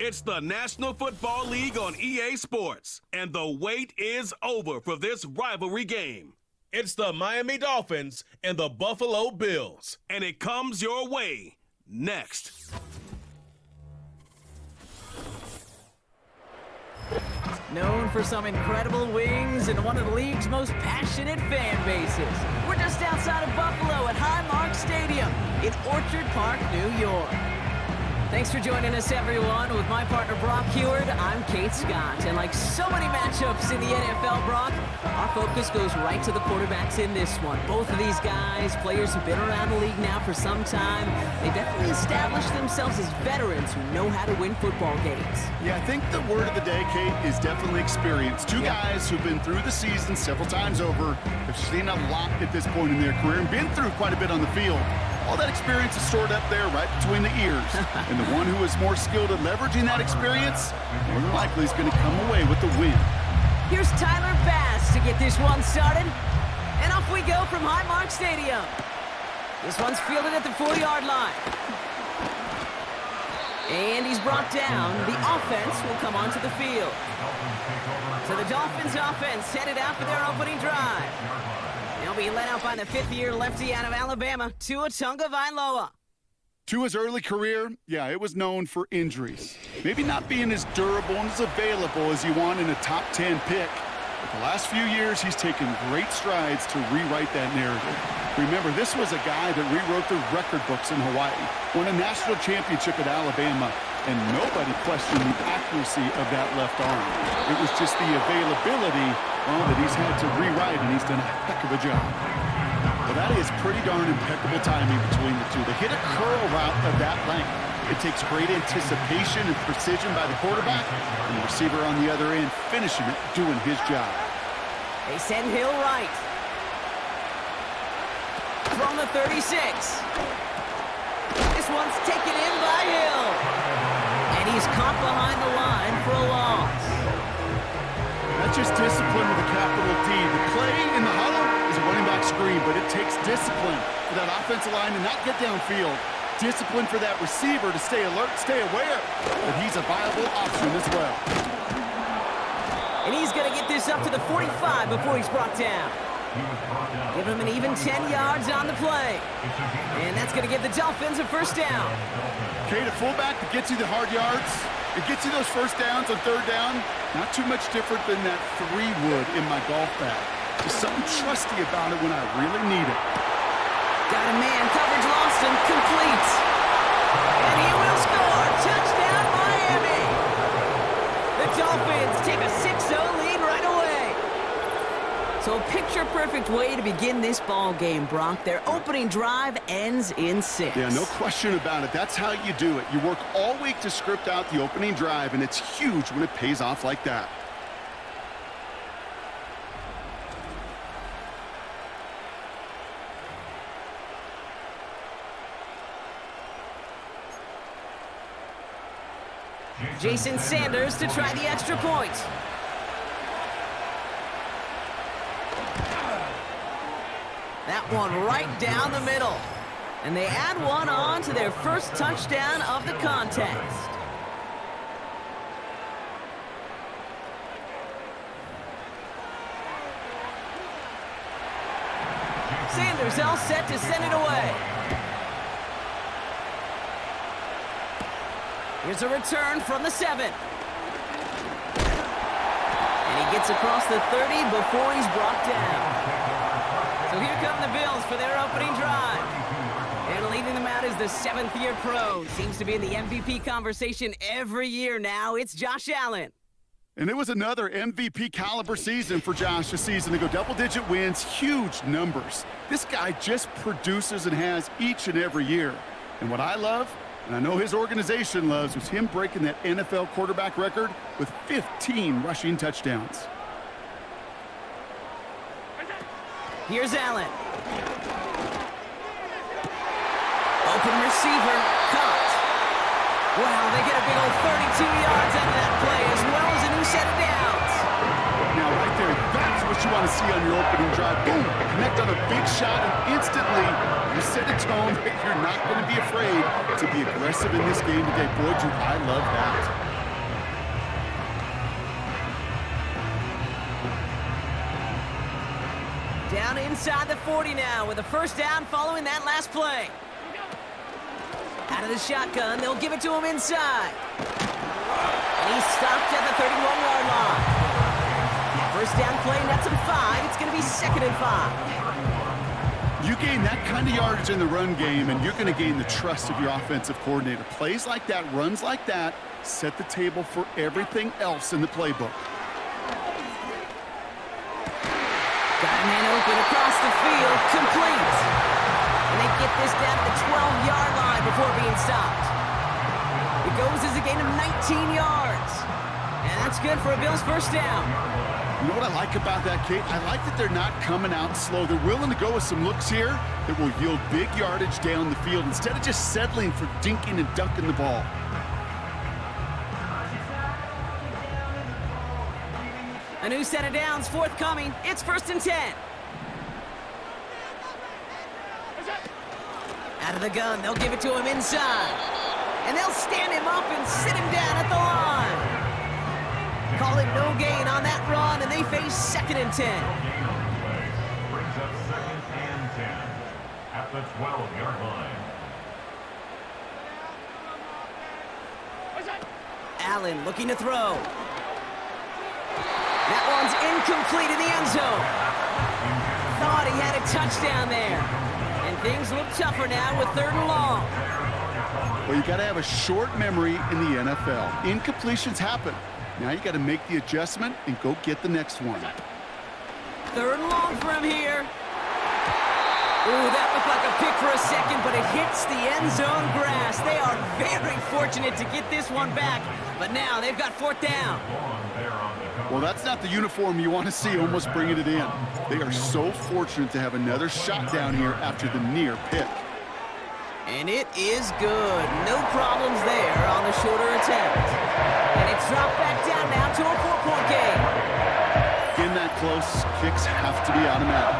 It's the National Football League on EA Sports, and the wait is over for this rivalry game. It's the Miami Dolphins and the Buffalo Bills, and it comes your way next. Known for some incredible wings and one of the league's most passionate fan bases. We're just outside of Buffalo at Highmark Stadium in Orchard Park, New York. Thanks for joining us, everyone. With my partner, Brock Heward, I'm Kate Scott. And like so many matchups in the NFL, Brock, our focus goes right to the quarterbacks in this one. Both of these guys, players who've been around the league now for some time, they definitely established themselves as veterans who know how to win football games. Yeah, I think the word of the day, Kate, is definitely experience. Two guys who've been through the season several times over, have seen a lot at this point in their career, and been through quite a bit on the field. All that experience is stored up there right between the ears. And the one who is more skilled at leveraging that experience, more than likely is going to come away with the win. Here's Tyler Bass to get this one started. And off we go from Highmark Stadium. This one's fielded at the 4-yard line. And he's brought down. The offense will come onto the field. So the Dolphins offense headed out for their opening drive. They'll be led out by the fifth-year lefty out of Alabama, Tua Tagovailoa. Tua's early career, yeah, it was known for injuries. Maybe not being as durable and as available as you want in a top 10 pick. But the last few years, he's taken great strides to rewrite that narrative. Remember, this was a guy that rewrote the record books in Hawaii, won a national championship at Alabama, and nobody questioned the accuracy of that left arm. It was just the availability, well, that he's had to rewrite, and he's done a heck of a job. Well, that is pretty darn impeccable timing between the two. They hit a curl route of that length. It takes great anticipation and precision by the quarterback, and the receiver on the other end finishing it, doing his job. They send Hill right. From the 36. This one's taken in by Hill. And he's caught behind the line for a loss. That's just discipline with a capital D. The play in the huddle is a running back screen, but it takes discipline for that offensive line to not get downfield. Discipline for that receiver to stay alert, stay aware that he's a viable option as well. And he's going to get this up to the 45 before he's brought down. Give him an even 10 yards on the play. And that's going to give the Dolphins a first down. Kate, a fullback that gets you the hard yards, it gets you those first downs on third down. Not too much different than that 3-wood in my golf bag. Just something trusty about it when I really need it. Got a man, coverage lost and complete. And he will score. Touchdown, Miami. The Dolphins take a 6-0 lead right away. So a picture-perfect way to begin this ball game, Brock. Their opening drive ends in 6. Yeah, no question about it. That's how you do it. You work all week to script out the opening drive, and it's huge when it pays off like that. Jason Sanders to try the extra point. That one right down the middle. And they add one on to their first touchdown of the contest. Sanders all set to send it away. Here's a return from the 7. And he gets across the 30 before he's brought down. So here come the Bills for their opening drive. And leading them out is the 7th-year pro. Seems to be in the MVP conversation every year now. It's Josh Allen. And it was another MVP caliber season for Josh this season. To go double-digit wins, huge numbers. This guy just produces and has each and every year. And what I love, and I know his organization loves, was him breaking that NFL quarterback record with 15 rushing touchdowns. Here's Allen. Open receiver, caught. Wow, they get a big old 32 yards out of that play, as well as a new set of downs. Now, right there, that's what you want to see on your opening drive. Boom! Connect on a big shot, and instantly you set a tone that you're not going to be afraid to be aggressive in this game today. Boy, do I love that. Down inside the 40 now with a first down following that last play. Out of the shotgun, they'll give it to him inside. And he's stopped at the 31-yard line. First down play, nets him 5. It's going to be 2nd and 5. You gain that kind of yardage in the run game, and you're going to gain the trust of your offensive coordinator. Plays like that, runs like that, set the table for everything else in the playbook. Got a man open across the field, complete. And they get this down to the 12-yard line before being stopped. It goes as a gain of 19 yards. And that's good for a Bills first down. You know what I like about that, Kate? I like that they're not coming out slow. They're willing to go with some looks here that will yield big yardage down the field instead of just settling for dinking and dunking the ball. A new set of downs forthcoming. It's 1st and 10. Out of the gun, they'll give it to him inside. And they'll stand him up and sit him down at the line. Call it no gain on that run, and they face 2nd and 10. Brings up 2nd and 10 at the 12-yard line. Allen looking to throw. That one's incomplete in the end zone. Thought he had a touchdown there. And things look tougher now with 3rd and long. Well, you got to have a short memory in the NFL. Incompletions happen. Now you got to make the adjustment and go get the next one. 3rd and long for him here. Ooh, that looked like a pick for a second, but it hits the end zone grass. They are very fortunate to get this one back, but now they've got 4th down. Well, that's not the uniform you want to see almost bringing it in. They are so fortunate to have another shot down here after the near pick. And it is good. No problems there on the shorter attempt. And it's dropped back down now to a 4-point game. Getting that close, kicks have to be automatic.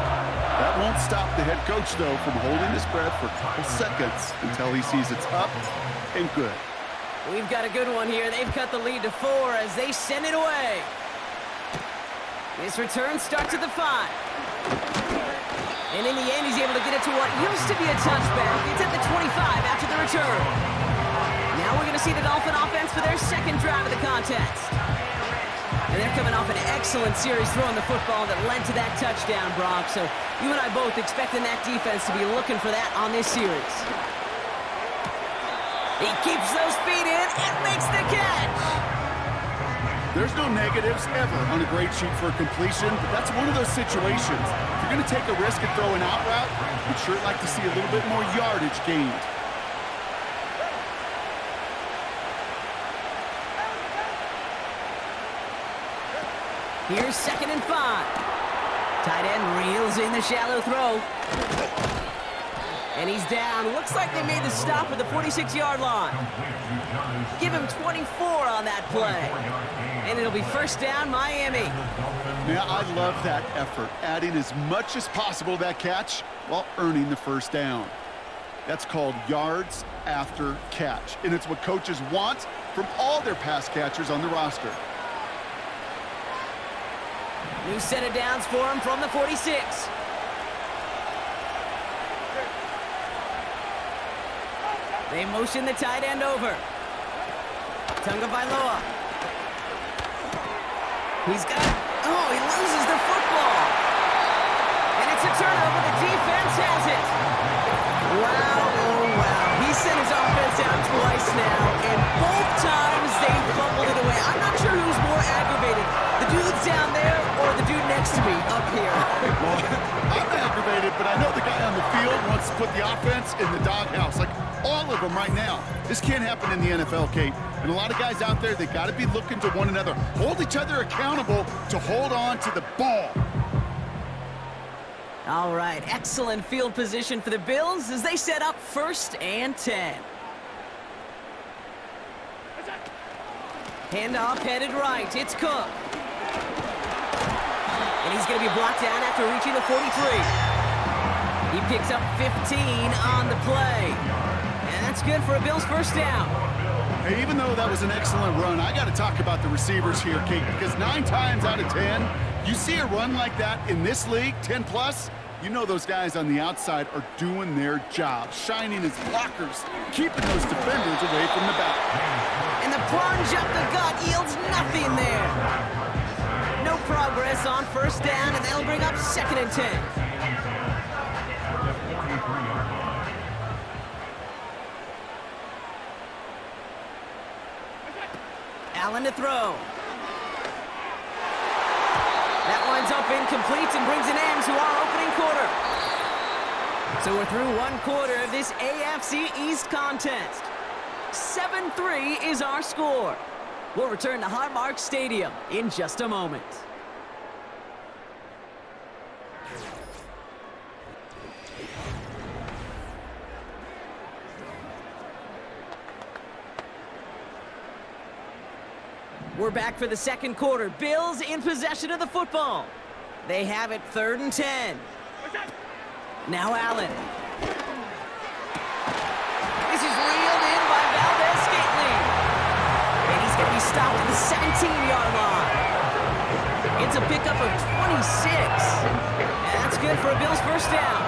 That won't stop the head coach, though, from holding his breath for a couple seconds until he sees it's up and good. We've got a good one here. They've cut the lead to 4 as they send it away. This return starts at the 5. And in the end, he's able to get it to what used to be a touchback. It's at the 25 after the return. Now we're going to see the Dolphin offense for their 2nd drive of the contest. And they're coming off an excellent series throwing the football that led to that touchdown, Brock. So you and I both expecting that defense to be looking for that on this series. He keeps those feet in and makes the catch. There's no negatives ever on a grade sheet for a completion, but that's one of those situations. If you're going to take a risk and throw an out route, you'd sure like to see a little bit more yardage gained. Here's 2nd and 5. Tight end reels in the shallow throw. And he's down. Looks like they made the stop at the 46-yard line. Give him 24 on that play. And it'll be 1st down, Miami. Yeah, I love that effort, adding as much as possible to that catch while earning the 1st down. That's called yards after catch, and it's what coaches want from all their pass catchers on the roster. New set of downs for him from the 46. They motion the tight end over. Tunga Vailoa. He's got it. Oh, he loses the football. And it's a turnover. The defense has it. Wow, oh wow. He sent his offense out twice now, and both times they fumbled it away. I'm not sure who's more aggravated, the dudes down there or the dude next to me up here. Well, I'm aggravated, but I know the guy on the field wants to put the offense in the doghouse, like all of them right now. This can't happen in the NFL, Kate. And a lot of guys out there, they got to be looking to one another. Hold each other accountable to hold on to the ball. All right, excellent field position for the Bills as they set up 1st and 10. Handoff headed right. It's Cook. And he's going to be blocked down after reaching the 43. He picks up 15 on the play. And that's good for a Bills 1st down. Hey, even though that was an excellent run, I got to talk about the receivers here, Kate, because 9 times out of 10, You see a run like that in this league, 10+, you know those guys on the outside are doing their job, shining as blockers, keeping those defenders away from the back. And the plunge up the gut yields nothing there. No progress on first down, and that'll bring up 2nd and 10. Allen to throw. That winds up incomplete and brings an end to our opening quarter. So we're through one quarter of this AFC East contest. 7-3 is our score. We'll return to Highmark Stadium in just a moment. We're back for the second quarter. Bills in possession of the football. They have it 3rd and 10. Now Allen. This is reeled in by Valdez-Scantling. And he's going to be stopped at the 17-yard line. It's a pickup of 26. And that's good for a Bills first down.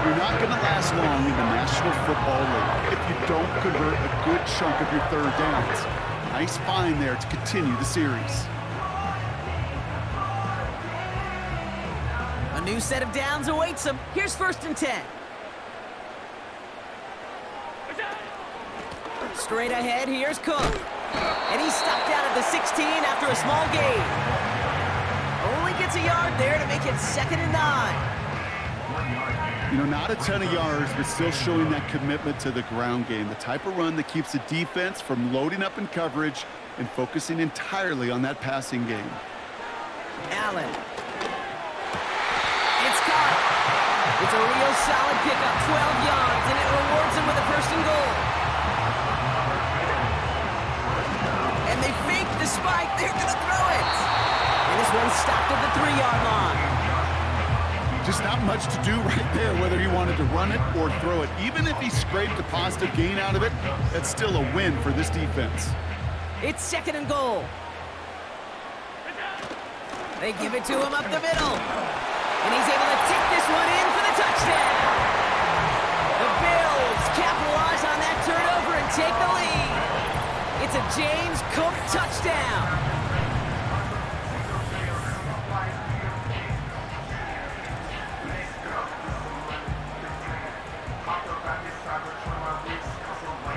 You're not going to last long in the National Football League if you don't convert a good chunk of your 3rd downs. Nice find there to continue the series. A new set of downs awaits him. Here's 1st and 10. Straight ahead, here's Cook. And he's stopped down at the 16 after a small gain. Only gets a yard there to make it 2nd and 9. You know, not a ton of yards, but still showing that commitment to the ground game. The type of run that keeps the defense from loading up in coverage and focusing entirely on that passing game. Allen. It's caught. It's a real solid pickup, 12 yards, and it rewards him with a 1st and goal. And they fake the spike. They're going to throw it. And this one's stopped at the 3-yard line. Just not much to do right there, whether he wanted to run it or throw it. Even if he scraped a positive gain out of it, that's still a win for this defense. It's 2nd and goal. They give it to him up the middle. And he's able to tick this one in for the touchdown. The Bills capitalize on that turnover and take the lead. It's a James Cook touchdown.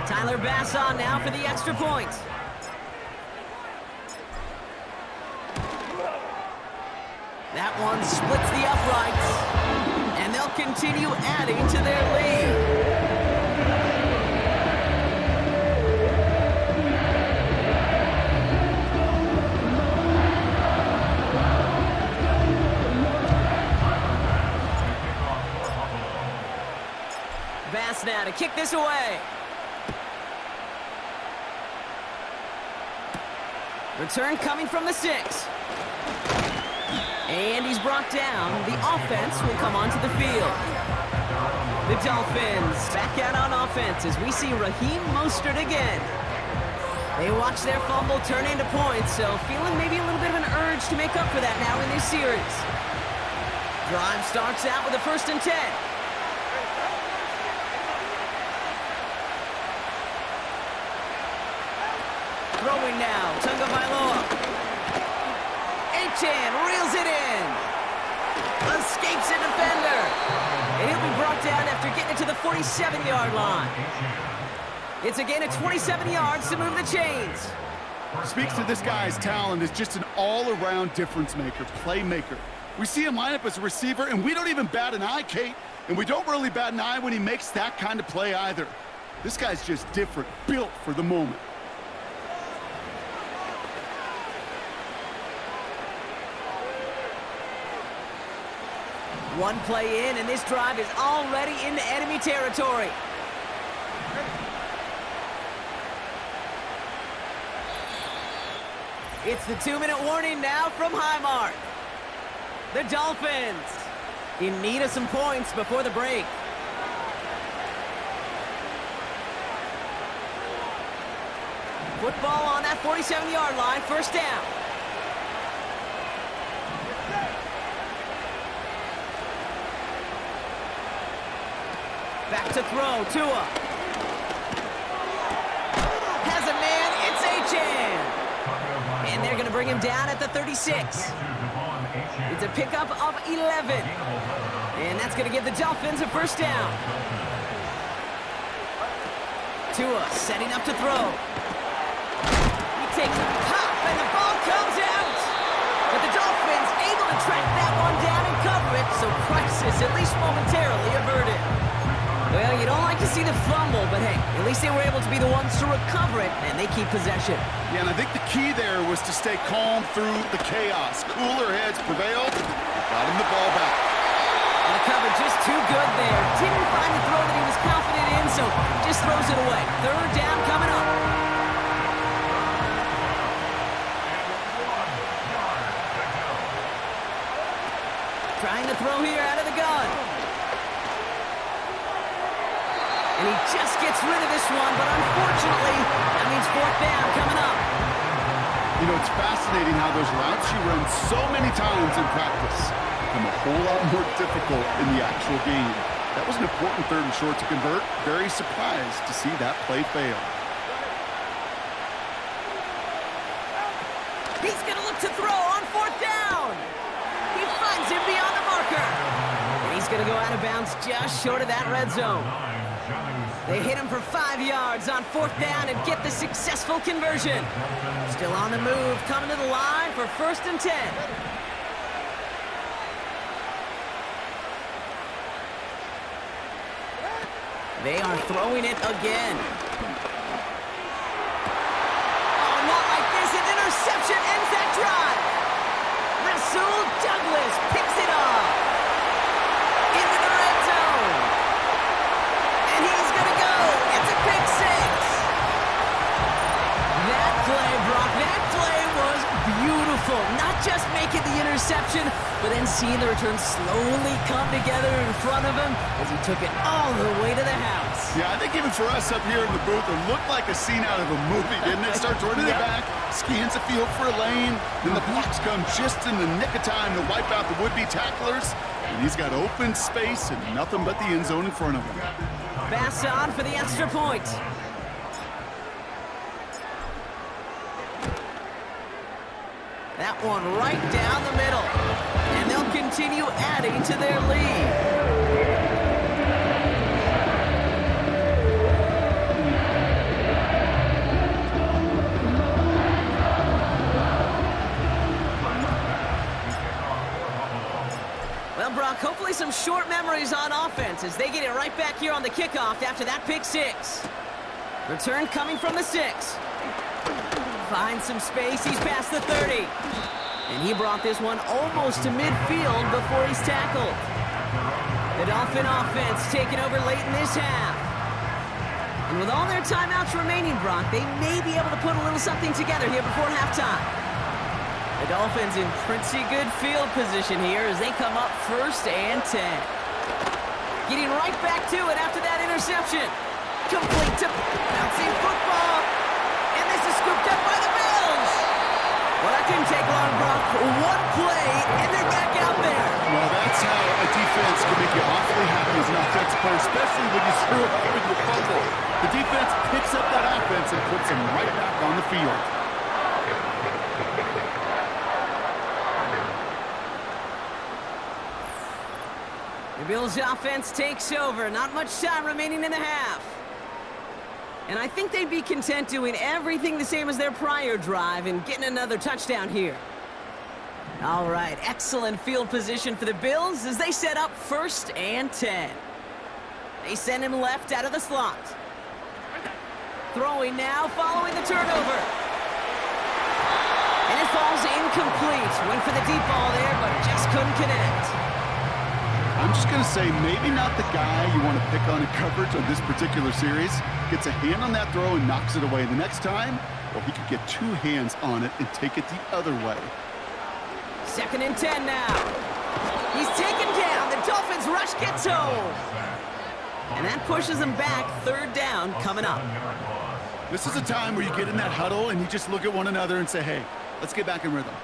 Tyler Bass on now for the extra point. That one splits the uprights, and they'll continue adding to their lead. Bass now to kick this away. Return coming from the 6. And he's brought down. The offense will come onto the field. The Dolphins back out on offense as we see Raheem Mostert again. They watch their fumble turn into points, so feeling maybe a little bit of an urge to make up for that now in this series. Drive starts out with a 1st and 10. Throwing now, Tagovailoa. Achane reels it in. Escapes a defender. And he'll be brought down after getting it to the 47-yard line. It's a gain of 27 yards to move the chains. Speaks to this guy's talent as just an all-around difference maker, playmaker. We see him line up as a receiver, and we don't even bat an eye, Kate. And we don't really bat an eye when he makes that kind of play either. This guy's just different, built for the moment. One play in, and this drive is already into enemy territory. It's the 2-minute warning now from Highmark. The Dolphins in need of some points before the break. Football on that 47-yard line, 1st down. Back to throw, Tua. Has a man, it's Achan. And they're gonna bring him down at the 36. It's a pickup of 11. And that's gonna give the Dolphins a first down. Tua setting up to throw. He takes a pop and the ball comes out. But the Dolphins able to track that one down and cover it, so crisis at least momentarily averted. Well, you don't like to see the fumble, but hey, at least they were able to be the ones to recover it, and they keep possession. Yeah, and I think the key there was to stay calm through the chaos. Cooler heads prevailed, got him the ball back. And the cover just too good there. Didn't find the throw that he was confident in, so just throws it away. Third down coming up. Trying to throw here out of the gun. And he just gets rid of this one, but unfortunately, that means fourth down coming up. You know, it's fascinating how those routes you run so many times in practice become a whole lot more difficult in the actual game. That was an important third and short to convert. Very surprised to see that play fail. He's going to look to throw on fourth down. He finds him beyond the marker. And he's going to go out of bounds just short of that red zone. They hit him for 5 yards on fourth down and get the successful conversion. Still on the move, coming to the line for 1st and 10. They are throwing it again. Oh, not like this. An interception ends that drive. Rasul Douglas picks it off. Into the red zone. And he's going to go. It's a pick six. That play, Brock, that play was beautiful. Not just making the interception, but then seeing the return slowly come together in front of him as he took it all the way to the house. Yeah, I think even for us up here in the booth, it looked like a scene out of a movie, didn't it? Starts running it back, scans the field for a lane, then the blocks come just in the nick of time to wipe out the would-be tacklers, and he's got open space and nothing but the end zone in front of him. Pass on for the extra point. That one right down the middle. And they'll continue adding to their lead. Well, Brock, hopefully some short memories on offense as they get it right back here on the kickoff after that pick six. Return coming from the 6. Finds some space, he's past the 30. And he brought this one almost to midfield before he's tackled. The Dolphin offense taking over late in this half. And with all their timeouts remaining, Brock, they may be able to put a little something together here before halftime. The Dolphins in pretty good field position here as they come up 1st and 10. Getting right back to it after that interception. Complete to bouncing football. And this is scooped up by the Bills. Well, that didn't take long, Brock. One play, and they're back out there. Well, that's how a defense can make you awfully happy as an offensive player, especially when you screw up with your fumble. The defense picks up that offense and puts them right back on the field. The Bills offense takes over. Not much time remaining in the half. And I think they'd be content doing everything the same as their prior drive and getting another touchdown here. All right, excellent field position for the Bills as they set up 1st and 10. They send him left out of the slot. Throwing now, following the turnover. And it falls incomplete. Went for the deep ball there, but just couldn't connect. I'm just going to say maybe not the guy you want to pick on in coverage on this particular series. Gets a hand on that throw and knocks it away. The next time, well, he could get 2 hands on it and take it the other way. 2nd and 10 now. He's taken down. The Dolphins rush gets home. And that pushes them back. 3rd down coming up. This is a time where you get in that huddle and you just look at one another and say, hey, let's get back in rhythm.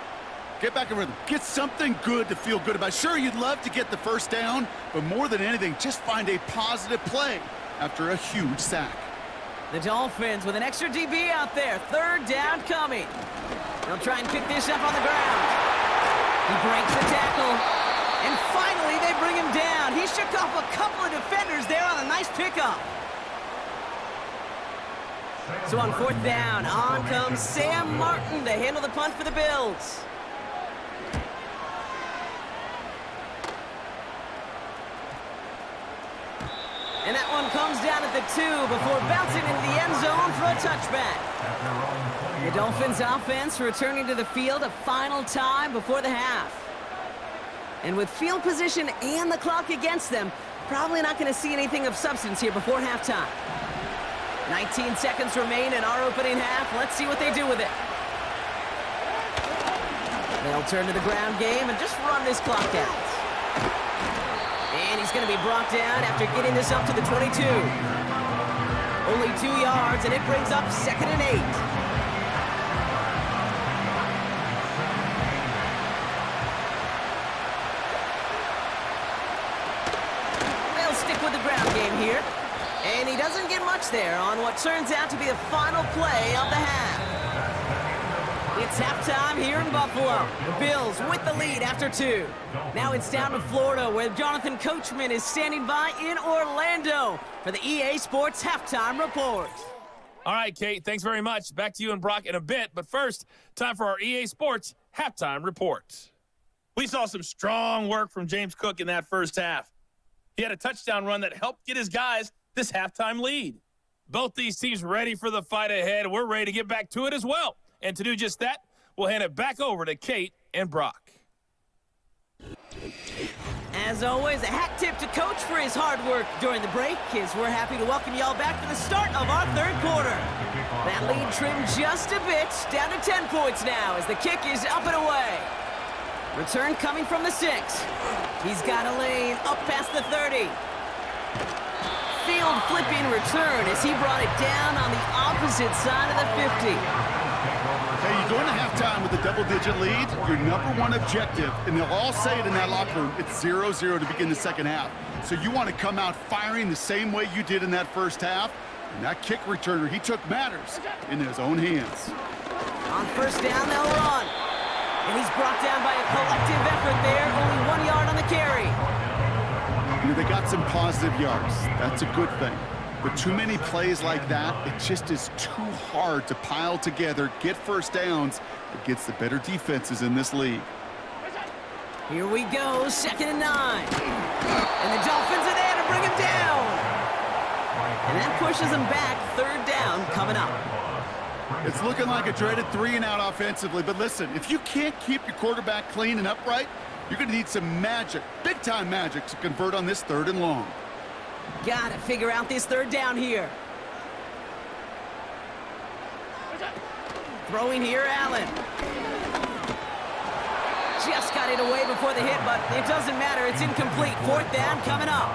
Get back in rhythm. Get something good to feel good about. Sure, you'd love to get the first down, but more than anything, just find a positive play after a huge sack. The Dolphins with an extra DB out there. Third down coming. They'll try and pick this up on the ground. He breaks the tackle. And finally, they bring him down. He shook off a couple of defenders there on a nice pickup. So on fourth down, on comes Sam Martin to handle the punt for the Bills. And that one comes down at the 2 before bouncing into the end zone for a touchback. The Dolphins offense returning to the field a final time before the half. And with field position and the clock against them, probably not going to see anything of substance here before halftime. 19 seconds remain in our opening half. Let's see what they do with it. They'll turn to the ground game and just run this clock out. And he's going to be brought down after getting this up to the 22. Only 2 yards, and it brings up 2nd and 8. They'll stick with the ground game here. And he doesn't get much there on what turns out to be the final play of the half. It's halftime here in Buffalo. The Bills with the lead after 2. Now it's down to Florida, where Jonathan Coachman is standing by in Orlando for the EA Sports Halftime Report. All right, Kate, thanks very much. Back to you and Brock in a bit. But first, time for our EA Sports Halftime Report. We saw some strong work from James Cook in that first half. He had a touchdown run that helped get his guys this halftime lead. Both these teams ready for the fight ahead. We're ready to get back to it as well. And to do just that, we'll hand it back over to Kate and Brock. As always, a hat tip to Coach for his hard work during the break, as we're happy to welcome y'all back for the start of our third quarter. That lead trimmed just a bit, down to 10 points now as the kick is up and away. Return coming from the 6. He's got a lane up past the 30. Field flipping return as he brought it down on the opposite side of the 50. Hey, you go into halftime with a double-digit lead, your #1 objective, and they'll all say it in that locker room, it's 0-0 to begin the second half. So you want to come out firing the same way you did in that first half, and that kick returner, he took matters in his own hands. On first down, they'll run. And he's brought down by a collective effort there, only 1 yard on the carry. You know, they got some positive yards. That's a good thing. But too many plays like that, it just is too hard to pile together, get first downs against the better defenses in this league. Here we go, 2nd and 9. And the Dolphins are there to bring him down. And that pushes him back, 3rd down coming up. It's looking like a dreaded 3-and-out offensively, but listen, if you can't keep your quarterback clean and upright, you're going to need some magic, big-time magic, to convert on this 3rd and long. Got to figure out this 3rd down here. Throwing here, Allen. Just got it away before the hit, but it doesn't matter. It's incomplete. 4th down coming up.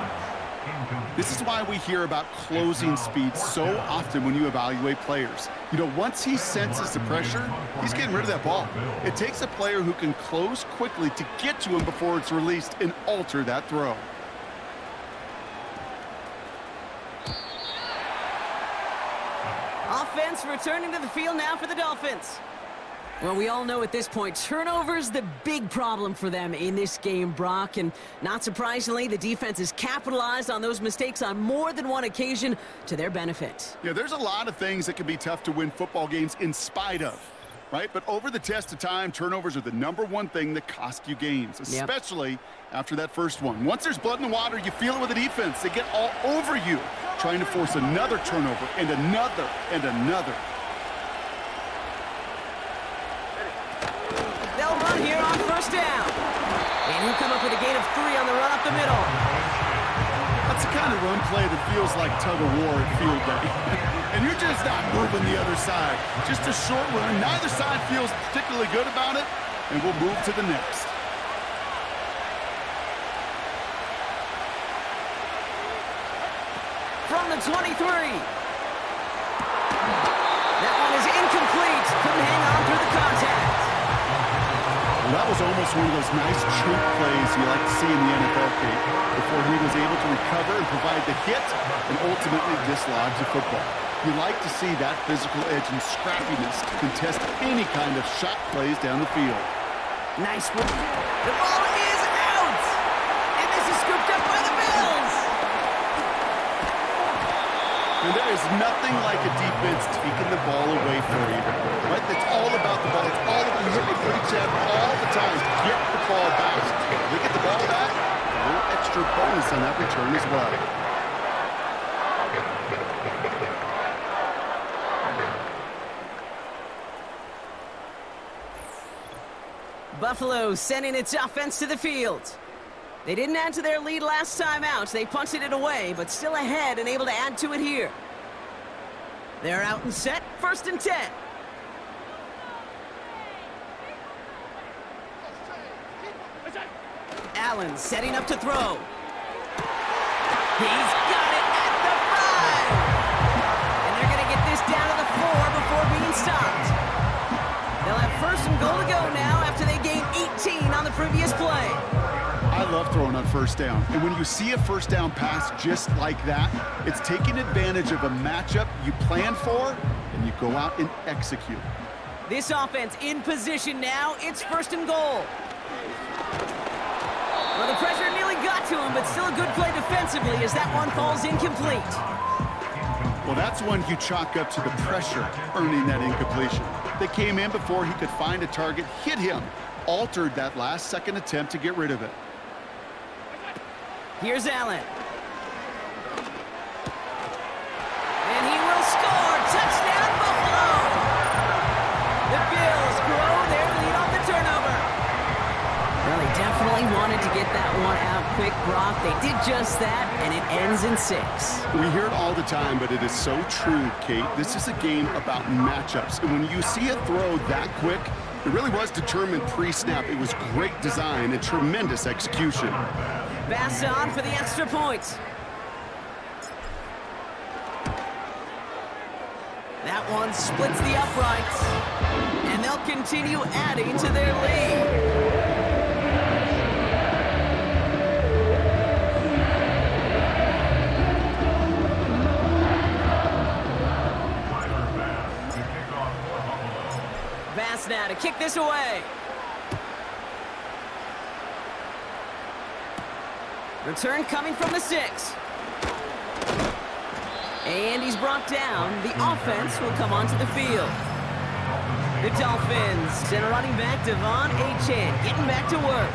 This is why we hear about closing speed so often when you evaluate players. You know, once he senses the pressure, he's getting rid of that ball. It takes a player who can close quickly to get to him before it's released and alter that throw. Offense returning to the field now for the Dolphins. Well, we all know at this point, turnovers the big problem for them in this game, Brock. And not surprisingly, the defense has capitalized on those mistakes on more than one occasion to their benefit. Yeah, there's a lot of things that can be tough to win football games in spite of, right? But over the test of time, turnovers are the #1 thing that cost you games, especially after that first one. Once there's blood in the water, you feel it with the defense. They get all over you, trying to force another turnover and another and another. They'll run here on first down. And he'll come up with a gain of 3 on the run up the middle. That's the kind of run play that feels like tug-of-war at field day. And you're just not moving the other side. Just a short run. Neither side feels particularly good about it, and we'll move to the next. From the 23. That one is incomplete. Couldn't hang on through the contact. Well, just one of those nice choke plays you like to see in the NFL, Kate, before he was able to recover and provide the hit and ultimately dislodge the football. You like to see that physical edge and scrappiness to contest any kind of shot plays down the field. Nice one. The ball is out! And this is scooped up by the Bills! And there is nothing like a defense taking the ball away for you. Right? It's all about the ball. It's all about the footy jab all the time. Get the ball back. They get the ball back. A little extra bonus on that return as well. Buffalo sending its offense to the field. They didn't add to their lead last time out. They punted it away, but still ahead and able to add to it here. They're out and set. 1st and 10. Allen setting up to throw. He's got it at the 5. And they're going to get this down to the 4 before being stopped. They'll have 1st and goal to go now after they gained 18 on the previous play. I love throwing on 1st down. And when you see a 1st down pass just like that, it's taking advantage of a matchup you plan for, and you go out and execute. This offense in position now. It's 1st and goal. Well, the pressure nearly got to him, but still a good play defensively as that one falls incomplete. Well, that's one you chalk up to the pressure earning that incompletion. They came in before he could find a target, hit him, altered that last-second attempt to get rid of it. Here's Allen. And he will score. Touchdown, Buffalo! The Bills grow their lead on the turnover. Well, they definitely wanted to get that one out quick, Brock. They did just that, and it ends in 6. We hear it all the time, but it is so true, Kate. This is a game about matchups. And when you see a throw that quick, it really was determined pre-snap. It was great design and tremendous execution. Pass on for the extra point. That one splits the uprights. And they'll continue adding to their lead. Bass now to kick this away. Return coming from the 6. And he's brought down. The offense will come onto the field. The Dolphins send a running back, Devon Achane, getting back to work.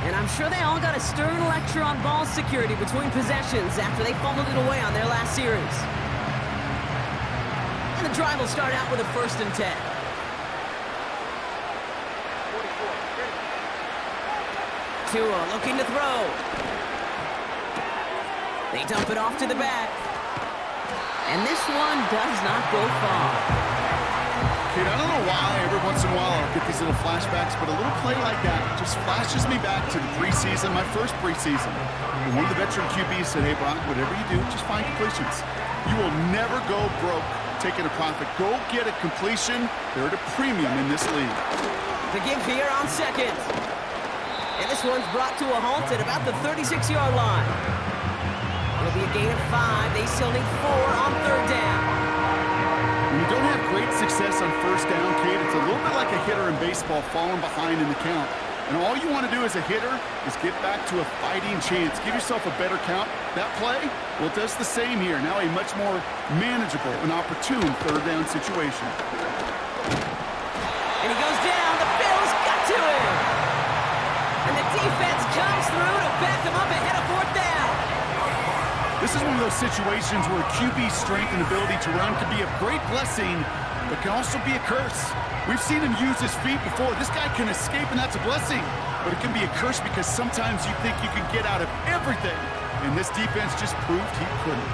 And I'm sure they all got a stern lecture on ball security between possessions after they fumbled it away on their last series. And the drive will start out with a 1st and 10. Tua looking to throw. They dump it off to the back. And this one does not go far. Kate, I don't know why every once in a while I'll get these little flashbacks, but a little play like that just flashes me back to the preseason, my first preseason. And one of the veteran QBs said, hey, Brock, whatever you do, just find completions. You will never go broke taking a profit. Go get a completion. They're at a premium in this league. The give here on 2nd. And this one's brought to a halt at about the 36-yard line. It'll be a gain of 5. They still need 4 on 3rd down. When you don't have great success on 1st down, Kate, it's a little bit like a hitter in baseball falling behind in the count. And all you want to do as a hitter is get back to a fighting chance. Give yourself a better count. That play, well, it does the same here. Now a much more manageable and opportune 3rd down situation. And he goes down. The Bills got to him. And the defense comes through to back them up ahead of 4th down. This is one of those situations where QB's strength and ability to run can be a great blessing, but can also be a curse. We've seen him use his feet before. This guy can escape, and that's a blessing. But it can be a curse because sometimes you think you can get out of everything, and this defense just proved he couldn't.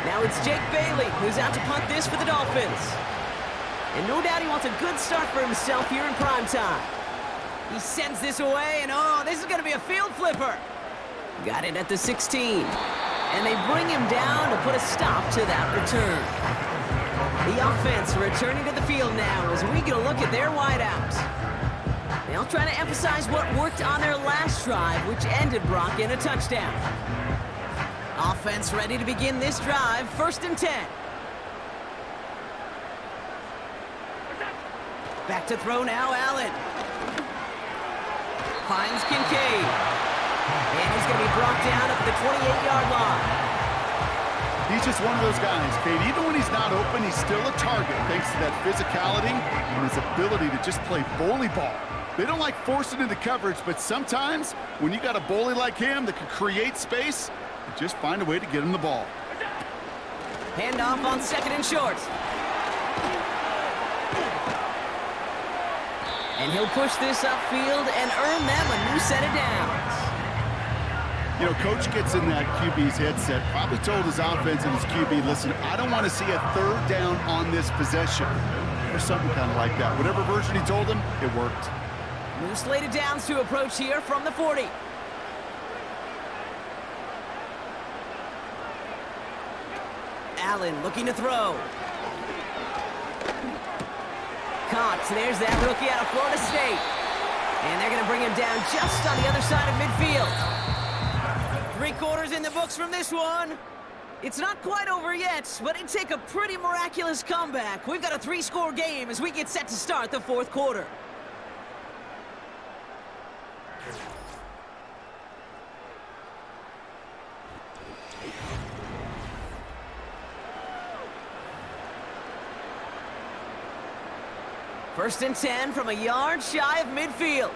Now it's Jake Bailey, who's out to punt this for the Dolphins. And no doubt he wants a good start for himself here in prime time. He sends this away, and oh, this is going to be a field flipper. Got it at the 16. And they bring him down to put a stop to that return. The offense returning to the field now as we get a look at their wideouts. They'll try to emphasize what worked on their last drive, which ended Brock in a touchdown. Offense ready to begin this drive, 1st and 10. Back to throw now, Allen. Finds Kincaid. And he's going to be brought down at the 28-yard line. He's just one of those guys, Kate. Even when he's not open, he's still a target thanks to that physicality and his ability to just play bully ball. They don't like forcing into coverage, but sometimes when you got a bully like him that can create space, you just find a way to get him the ball. Handoff on 2nd and short. And he'll push this upfield and earn them a new set of downs. You know, coach gets in that QB's headset, probably told his offense and his QB, listen, I don't want to see a 3rd down on this possession. Or something kind of like that. Whatever version he told him, it worked. New slated downs to approach here from the 40. Allen looking to throw. Caught. There's that rookie out of Florida State. And they're going to bring him down just on the other side of midfield. 3 quarters in the books from this one. It's not quite over yet, but it'd take a pretty miraculous comeback. We've got a 3-score game as we get set to start the 4th quarter. First and 10 from a yard shy of midfield.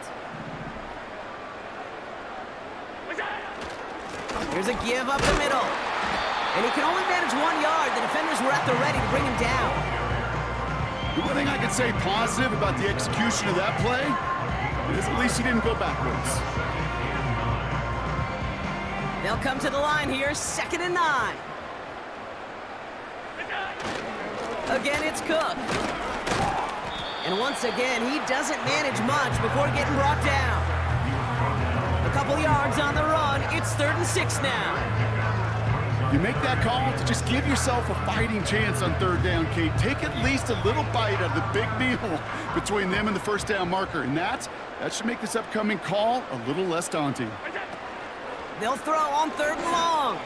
Here's a give up the middle. And he can only manage 1 yard. The defenders were at the ready to bring him down. The one thing I can say positive about the execution of that play is at least he didn't go backwards. They'll come to the line here, 2nd and 9. Again, it's Cook. And once again, he doesn't manage much before getting brought down. A couple yards on the run. It's 3rd and 6 now. You make that call to just give yourself a fighting chance on 3rd down, Kate. Take at least a little bite out of the big meal between them and the 1st down marker. And that should make this upcoming call a little less daunting. They'll throw on 3rd and long.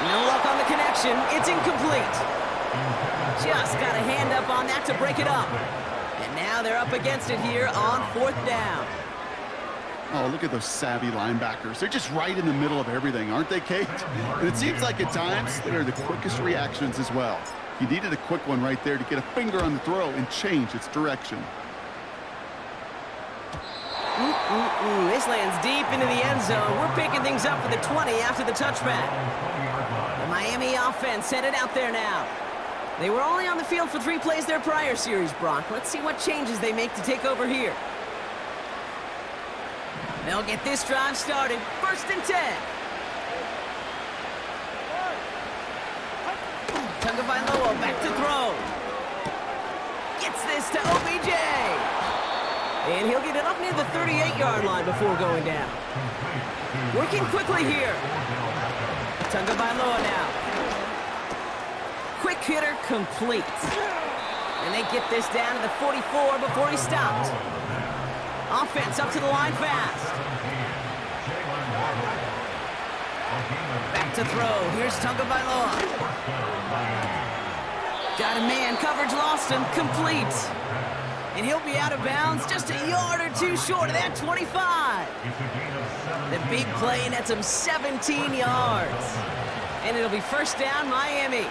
No luck on the connection. It's incomplete. Just got a hand up on that to break it up. And now they're up against it here on 4th down. Oh, look at those savvy linebackers. They're just right in the middle of everything, aren't they, Kate? And it seems like at times they're the quickest reactions as well. He needed a quick one right there to get a finger on the throw and change its direction. This lands deep into the end zone. We're picking things up for the 20 after the touchback. The Miami offense headed out there now. They were only on the field for 3 plays their prior series, Brock. Let's see what changes they make to take over here. They'll get this drive started. 1st and 10. Tagovailoa back to throw. Gets this to OBJ. And he'll get it up near the 38-yard line before going down. Working quickly here. Tagovailoa now. Quick hitter complete. And they get this down to the 44 before he stopped. Offense up to the line fast. Back to throw. Here's Tagovailoa. Got a man. Coverage lost him. Complete. And he'll be out of bounds just a yard or 2 short of that 25. The big play nets him 17 yards. And it'll be 1st down, Miami.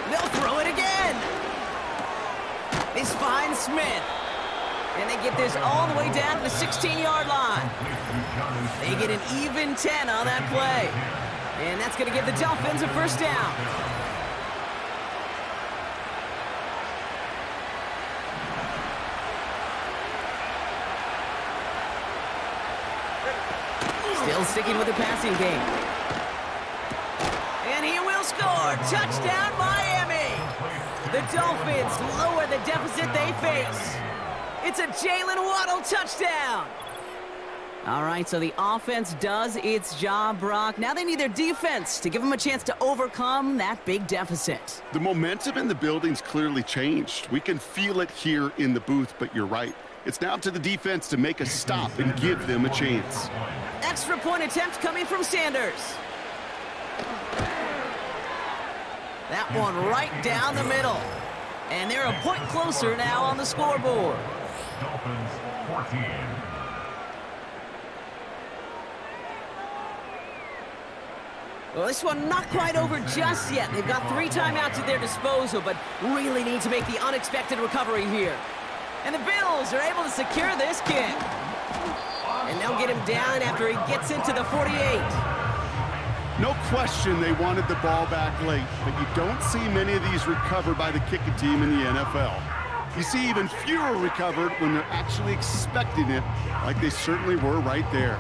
They'll throw it again. This finds Smith. And they get this all the way down to the 16-yard line. They get an even 10 on that play. And that's going to give the Dolphins a 1st down. Still sticking with the passing game. And he will score. Touchdown, Miami. The Dolphins lower the deficit they face. It's a Jalen Waddle touchdown. All right, so the offense does its job, Brock. Now they need their defense to give them a chance to overcome that big deficit. The momentum in the building's clearly changed. We can feel it here in the booth, but you're right. It's now up to the defense to make a stop and give them a chance. Extra point attempt coming from Sanders. That one right down the middle. And they're a point closer now on the scoreboard. Dolphins 14. Well, this one not quite over just yet. They've got 3 timeouts at their disposal, but really need to make the unexpected recovery here. And the Bills are able to secure this kick. And they'll get him down after he gets into the 48. No question they wanted the ball back late, but you don't see many of these recovered by the kicking team in the NFL. You see even fewer recovered when they're actually expecting it, like they certainly were right there.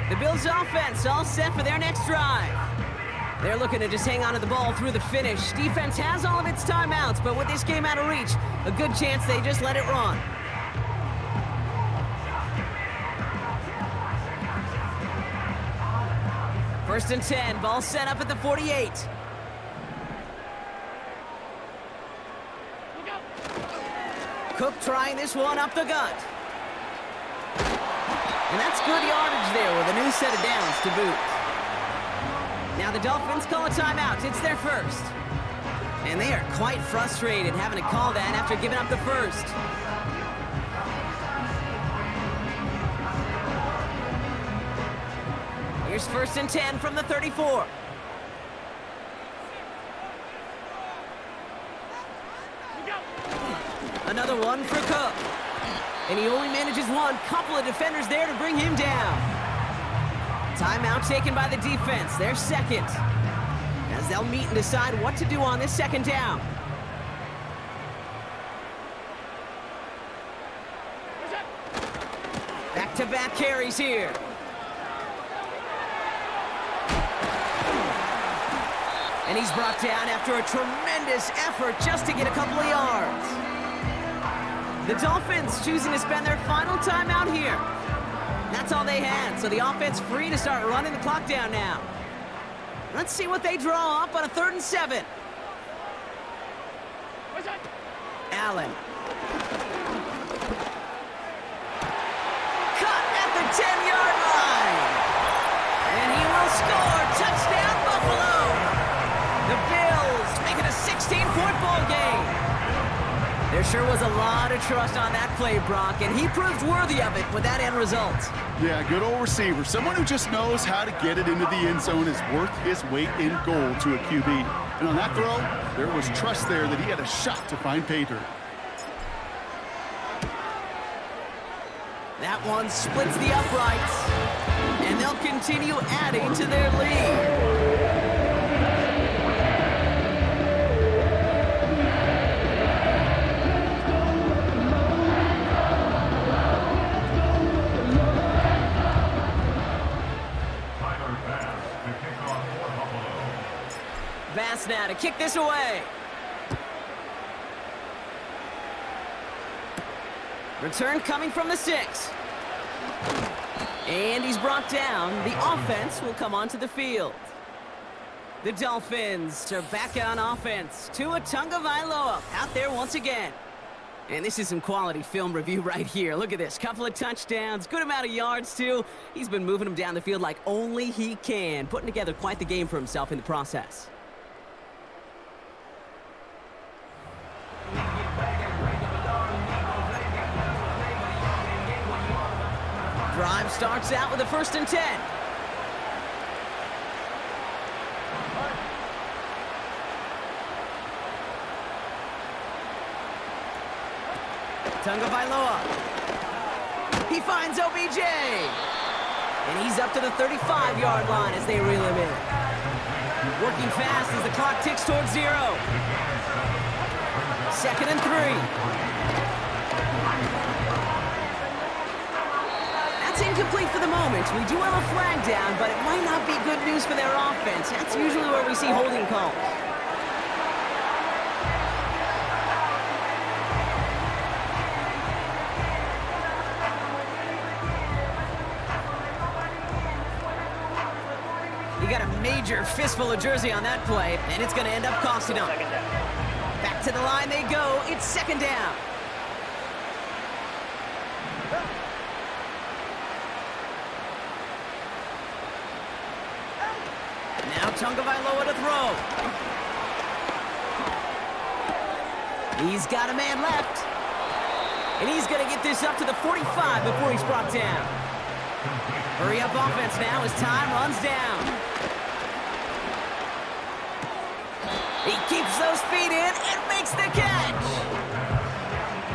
The Bills' offense all set for their next drive. They're looking to just hang on to the ball through the finish. Defense has all of its timeouts, but with this game out of reach, a good chance they just let it run. First and 10, ball set up at the 48. Cook trying this one up the gut. And that's good yardage there with a new set of downs to boot. Now the Dolphins call a timeout. It's their first. And they are quite frustrated having to call that after giving up the first. Here's first and 10 from the 34. Another one for Cook. And he only manages one. Couple of defenders there to bring him down. Timeout taken by the defense. Their second. As they'll meet and decide what to do on this second down. Back-to-back carries here. And he's brought down after a tremendous effort just to get a couple of yards. The Dolphins choosing to spend their final timeout here. That's all they had, so the offense free to start running the clock down now. Let's see what they draw up on a 3rd and 7. Allen. Cut at the 10-yard line. And he will score. Touchdown, Buffalo. The Bills make it a 16-point ball game. There sure was a lot of trust on that play, Brock, and he proved worthy of it with that end result. Yeah, good old receiver. Someone who just knows how to get it into the end zone is worth his weight in gold to a QB. And on that throw, there was trust there that he had a shot to find pay dirt. That one splits the uprights, and they'll continue adding to their lead. Bass now to kick this away. Return coming from the 6. And he's brought down. The offense will come onto the field. The Dolphins are back on offense. Tua Tagovailoa out there once again. And this is some quality film review right here. Look at this. Couple of touchdowns. Good amount of yards, too. He's been moving them down the field like only he can. Putting together quite the game for himself in the process. Drive starts out with a 1st and 10. Tagovailoa. He finds OBJ. And he's up to the 35-yard line as they reel him in. Working fast as the clock ticks towards 0. 2nd and 3. Incomplete for the moment. We do have a flag down, but it might not be good news for their offense. That's usually where we see holding calls. He got a major fistful of jersey on that play, and it's going to end up costing him. Back to the line they go. It's second down. Now Tagovailoa to throw. He's got a man left. And he's going to get this up to the 45 before he's brought down. Hurry up offense now as time runs down. He keeps those feet in and makes the catch.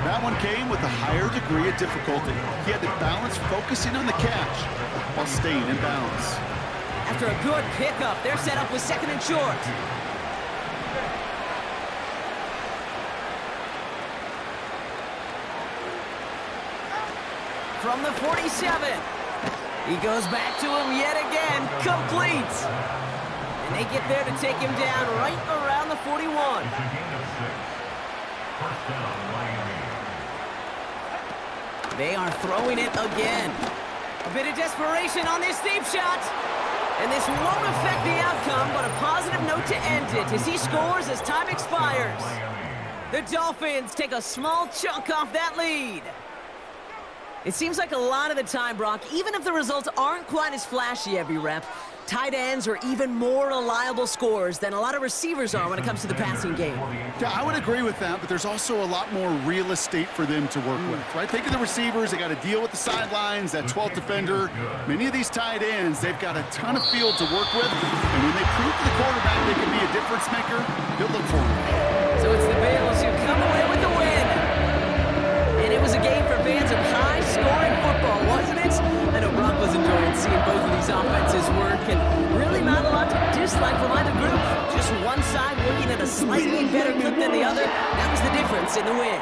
That one came with a higher degree of difficulty. He had to balance focusing on the catch while staying in bounds. After a good pickup, they're set up with second and short. From the 47. He goes back to him yet again. Complete. And they get there to take him down right around the 41. It's a gain of 6. First down, Miami. They are throwing it again. A bit of desperation on this deep shot. And this won't affect the outcome, but a positive note to end it as he scores as time expires. The Dolphins take a small chunk off that lead. It seems like a lot of the time, Brock, even if the results aren't quite as flashy every rep, tight ends are even more reliable scorers than a lot of receivers are when it comes to the passing game. Yeah, I would agree with that, but there's also a lot more real estate for them to work with, right? Think of the receivers. They got to deal with the sidelines, that 12th defender. Many of these tight ends, they've got a ton of field to work with, and when they prove to the quarterback they can be a difference maker, he'll look for them. So it's the Bills who come away with the win. And it was a game for fans of high-scoring football, wasn't it? I know Brock was enjoying seeing both of these offenses work, and really not a lot to dislike from either group. Just one side working at a slightly better clip than the other. That was the difference in the win.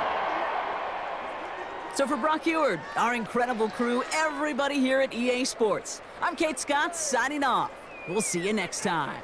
So for Brock Eward, our incredible crew, everybody here at EA Sports, I'm Kate Scott signing off. We'll see you next time.